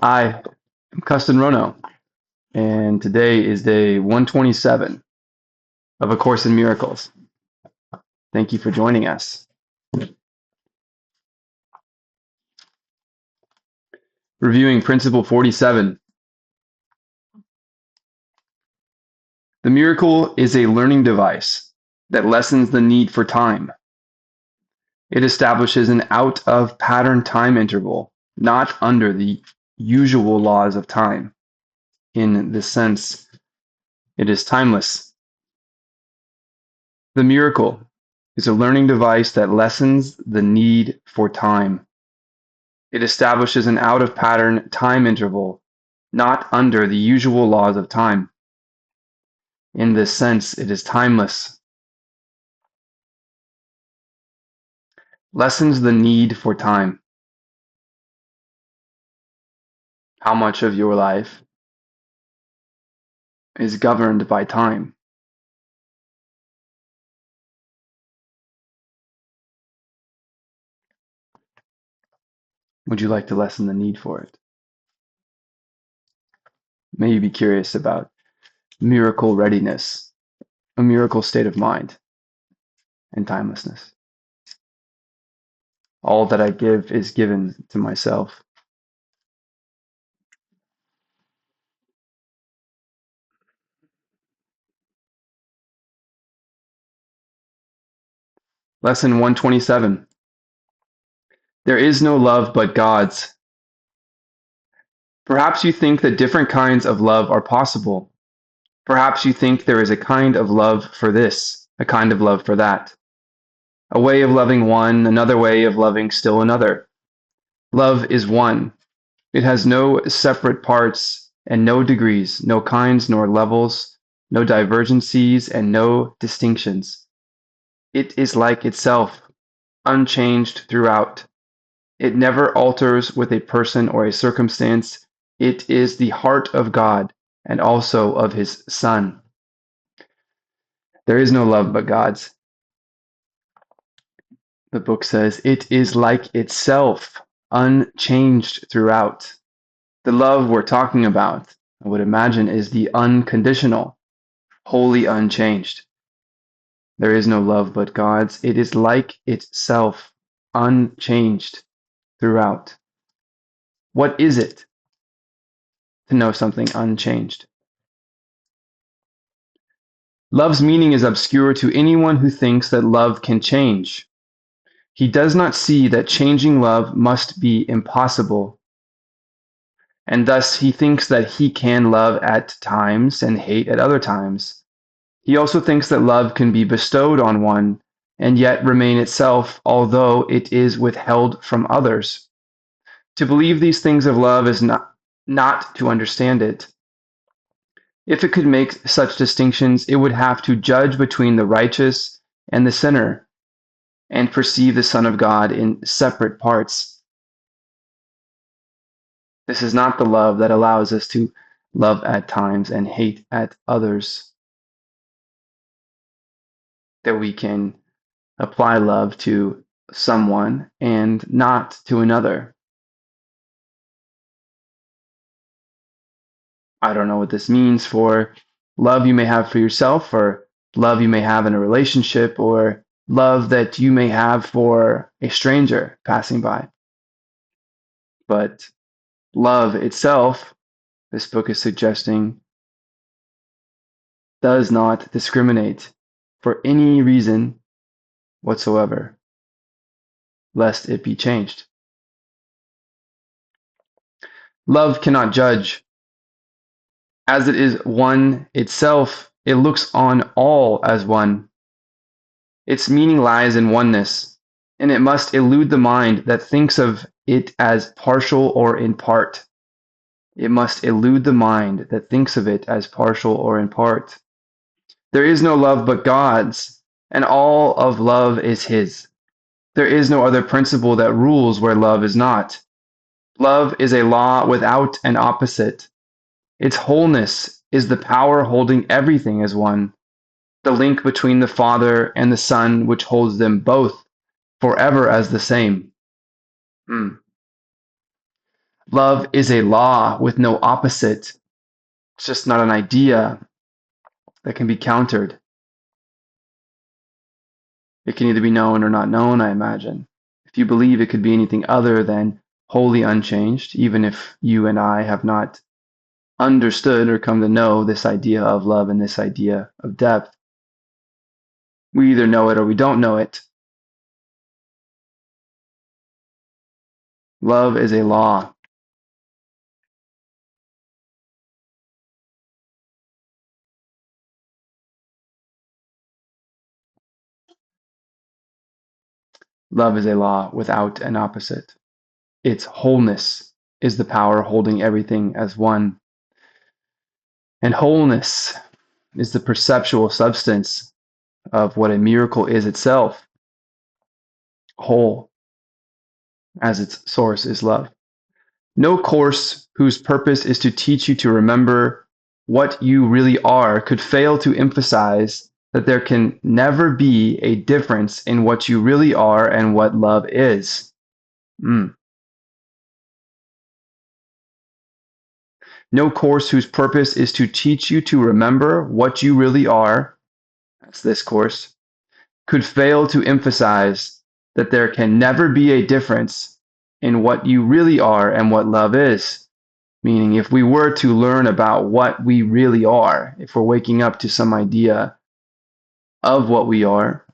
Hi, I'm Kesten Rono, and today is day 127 of A Course in Miracles. Thank you for joining us. Reviewing Principle 47. The miracle is a learning device that lessens the need for time. It establishes an out-of-pattern time interval, not under the usual laws of time. In this sense, it is timeless. The miracle is a learning device that lessens the need for time. It establishes an out-of-pattern time interval, not under the usual laws of time. In this sense, it is timeless. Lessens the need for time. How much of your life is governed by time? Would you like to lessen the need for it? May you be curious about miracle readiness, a miracle state of mind, and timelessness. All that I give is given to myself. Lesson 127. There is no love but God's. Perhaps you think that different kinds of love are possible. Perhaps you think there is a kind of love for this, a kind of love for that. A way of loving one, another way of loving still another. Love is one. It has no separate parts and no degrees, no kinds nor levels, no divergencies and no distinctions. It is like itself, unchanged throughout. It never alters with a person or a circumstance. It is the heart of God and also of his Son. There is no love but God's. The book says it is like itself, unchanged throughout. The love we're talking about, I would imagine, is the unconditional, wholly unchanged. There is no love but God's. It is like itself, unchanged throughout. What is it to know something unchanged? Love's meaning is obscure to anyone who thinks that love can change. He does not see that changing love must be impossible, and thus he thinks that he can love at times and hate at other times. He also thinks that love can be bestowed on one and yet remain itself, although it is withheld from others. To believe these things of love is not to understand it. If it could make such distinctions, it would have to judge between the righteous and the sinner and perceive the Son of God in separate parts. This is not the love that allows us to love at times and hate at others, that we can apply love to someone and not to another. I don't know what this means for love you may have for yourself, or love you may have in a relationship, or love that you may have for a stranger passing by. But love itself, this book is suggesting, does not discriminate for any reason whatsoever, lest it be changed. Love cannot judge. As it is one itself, it looks on all as one. Its meaning lies in oneness, and it must elude the mind that thinks of it as partial or in part. It must elude the mind that thinks of it as partial or in part. There is no love but God's, and all of love is his. There is no other principle that rules where love is not. Love is a law without an opposite. Its wholeness is the power holding everything as one, the link between the Father and the Son which holds them both forever as the same. Hmm. Love is a law with no opposite. It's just not an idea that can be countered. It can either be known or not known, I imagine. If you believe it could be anything other than wholly unchanged, even if you and I have not understood or come to know this idea of love and this idea of depth, we either know it or we don't know it. Love is a law. Love is a law without an opposite. Its wholeness is the power holding everything as one. And wholeness is the perceptual substance of what a miracle is itself, whole, as its source is love. No course whose purpose is to teach you to remember what you really are could fail to emphasize that there can never be a difference in what you really are and what love is. Mm. No course whose purpose is to teach you to remember what you really are, that's this course, could fail to emphasize that there can never be a difference in what you really are and what love is. Meaning, if we were to learn about what we really are, if we're waking up to some idea of what we are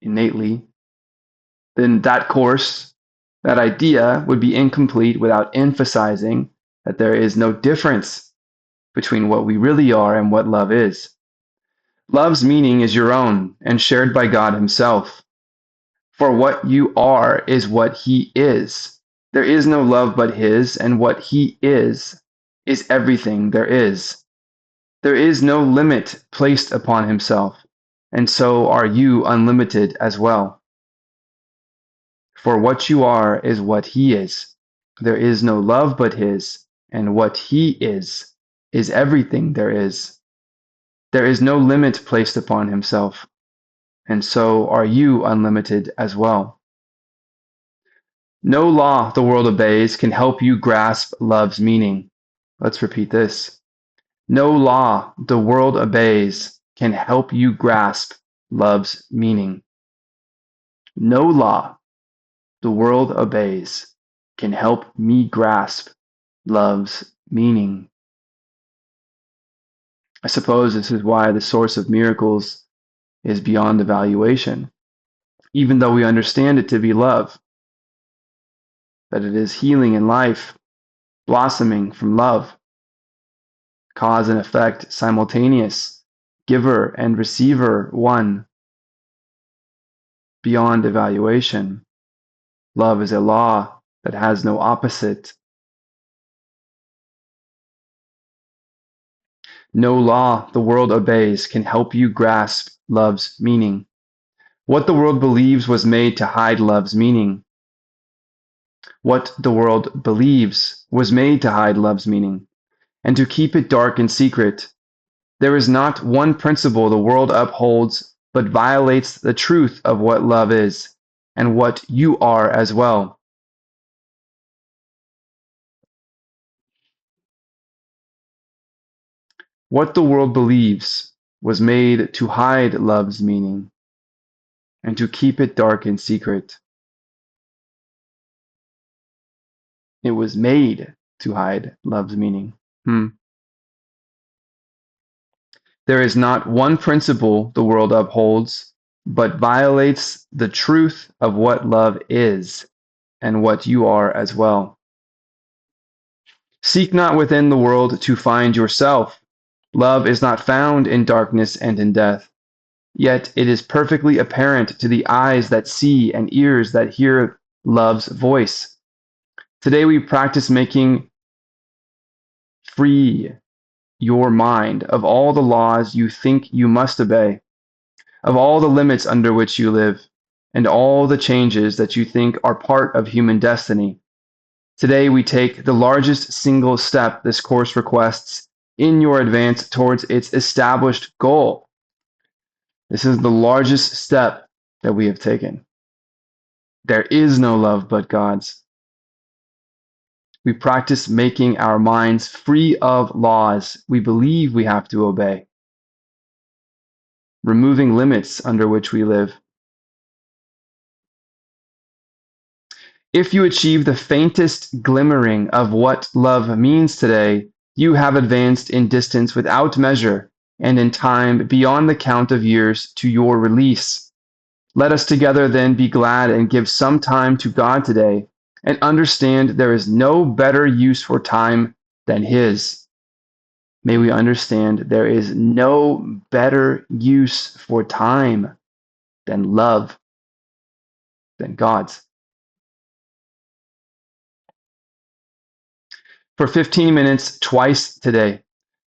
innately, then that course, that idea would be incomplete without emphasizing that there is no difference between what we really are and what love is. Love's meaning is your own and shared by God Himself. For what you are is what He is. There is no love but His, and what He is everything there is. There is no limit placed upon Himself, and so are you unlimited as well. For what you are is what He is. There is no love but His, and what He is everything there is. There is no limit placed upon Himself, and so are you unlimited as well. No law the world obeys can help you grasp love's meaning. Let's repeat this. No law the world obeys can help you grasp love's meaning. No law the world obeys can help me grasp love's meaning. I suppose this is why the source of miracles is beyond evaluation, even though we understand it to be love, that it is healing in life, blossoming from love, cause and effect simultaneous, giver and receiver one, beyond evaluation. Love is a law that has no opposite. No law the world obeys can help you grasp love's meaning. What the world believes was made to hide love's meaning. What the world believes was made to hide love's meaning, and to keep it dark and secret. There is not one principle the world upholds but violates the truth of what love is, and what you are as well. What the world believes was made to hide love's meaning, and to keep it dark and secret. It was made to hide love's meaning. There is not one principle the world upholds, but violates the truth of what love is, and what you are as well. Seek not within the world to find yourself. Love is not found in darkness and in death. Yet it is perfectly apparent to the eyes that see and ears that hear love's voice. Today we practice making free your mind of all the laws you think you must obey, of all the limits under which you live, and all the changes that you think are part of human destiny. Today we take the largest single step this course requests in your advance towards its established goal. This is the largest step that we have taken. There is no love but God's. We practice making our minds free of laws we believe we have to obey, removing limits under which we live. If you achieve the faintest glimmering of what love means today, you have advanced in distance without measure and in time beyond the count of years to your release. Let us together then be glad and give some time to God today and understand there is no better use for time than His. May we understand there is no better use for time than love, than God's. For 15 minutes twice today,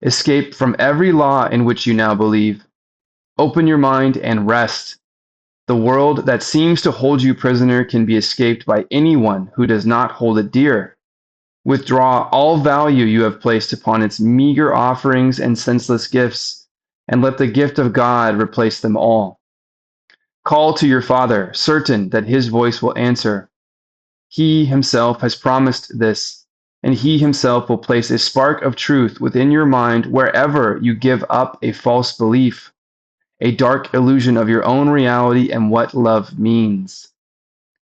escape from every law in which you now believe. Open your mind and rest. The world that seems to hold you prisoner can be escaped by anyone who does not hold it dear. Withdraw all value you have placed upon its meager offerings and senseless gifts, and let the gift of God replace them all. Call to your Father, certain that His voice will answer. He Himself has promised this, and He Himself will place a spark of truth within your mind wherever you give up a false belief, a dark illusion of your own reality and what love means.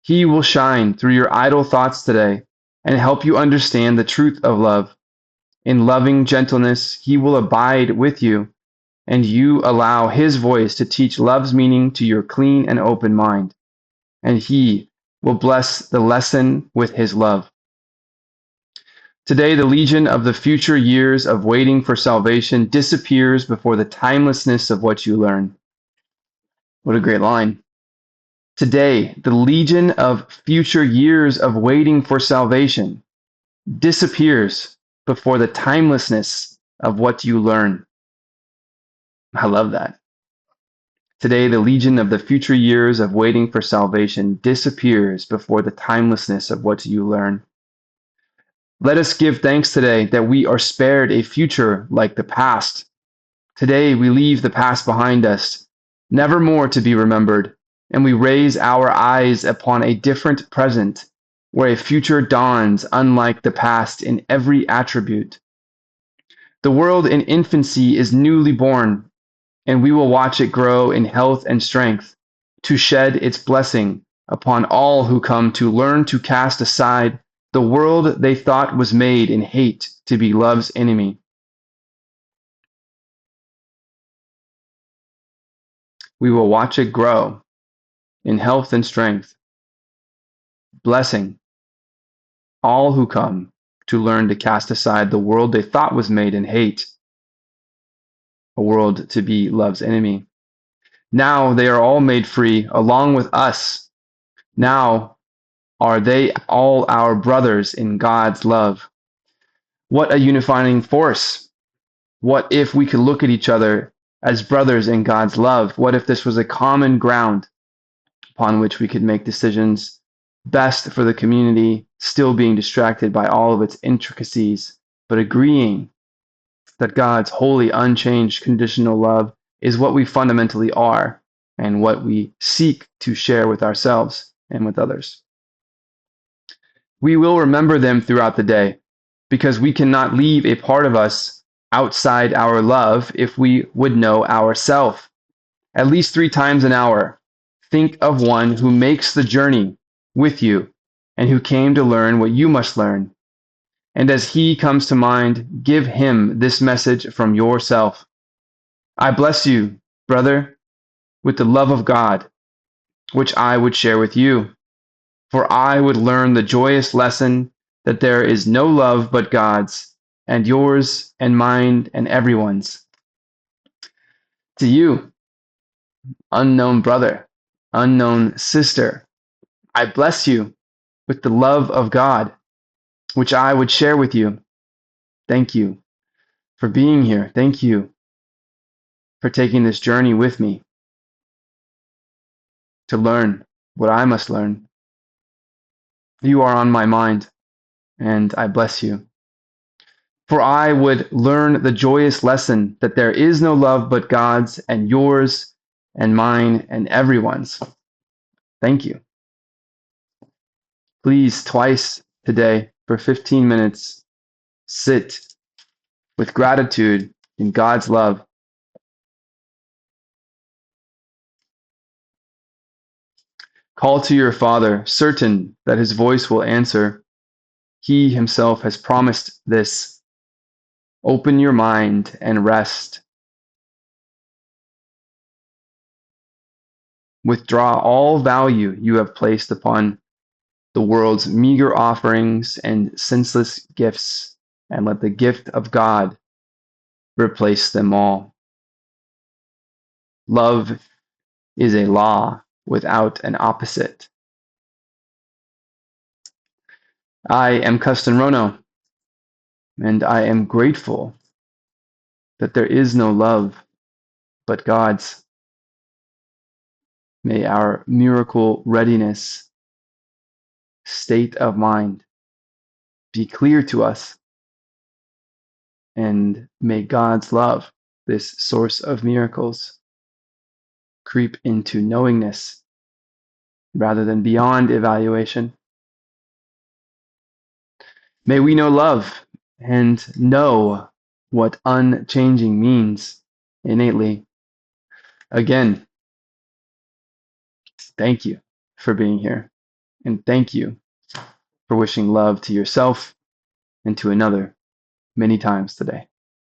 He will shine through your idle thoughts today and help you understand the truth of love. In loving gentleness, He will abide with you, and you allow His voice to teach love's meaning to your clean and open mind, and He will bless the lesson with His love. Today, the legion of the future years of waiting for salvation disappears before the timelessness of what you learn. What a great line. Today, the legion of future years of waiting for salvation disappears before the timelessness of what you learn. I love that. Today, the legion of the future years of waiting for salvation disappears before the timelessness of what you learn. Let us give thanks today that we are spared a future like the past. Today, we leave the past behind us, never more to be remembered, and we raise our eyes upon a different present, where a future dawns unlike the past in every attribute. The world in infancy is newly born, and we will watch it grow in health and strength, to shed its blessing upon all who come to learn to cast aside the world they thought was made in hate to be love's enemy. We will watch it grow in health and strength, blessing all who come to learn to cast aside the world they thought was made in hate, a world to be love's enemy. Now they are all made free along with us. Now are they all our brothers in God's love? What a unifying force! What if we could look at each other as brothers in God's love? What if this was a common ground upon which we could make decisions best for the community, still being distracted by all of its intricacies, but agreeing that God's holy, unchanged, conditional love is what we fundamentally are and what we seek to share with ourselves and with others. We will remember them throughout the day because we cannot leave a part of us outside our love if we would know ourself. At least 3 times an hour, think of one who makes the journey with you and who came to learn what you must learn. And as he comes to mind, give him this message from yourself. I bless you, brother, with the love of God, which I would share with you. For I would learn the joyous lesson that there is no love but God's, and yours and mine and everyone's. To you, unknown brother, unknown sister, I bless you with the love of God, which I would share with you. Thank you for being here. Thank you for taking this journey with me to learn what I must learn. You are on my mind, and I bless you. For I would learn the joyous lesson that there is no love but God's, and yours, and mine, and everyone's. Thank you. Please, twice today, for 15 minutes, sit with gratitude in God's love. Call to your Father, certain that his voice will answer. He himself has promised this. Open your mind and rest. Withdraw all value you have placed upon the world's meager offerings and senseless gifts, and let the gift of God replace them all. Love is a law without an opposite. I am Kesten Rono, and I am grateful that there is no love but God's. May our miracle readiness, state of mind be clear to us, and may God's love, this source of miracles, creep into knowingness rather than beyond evaluation. May we know love and know what unchanging means innately. Again, thank you for being here, and thank you for wishing love to yourself and to another many times today.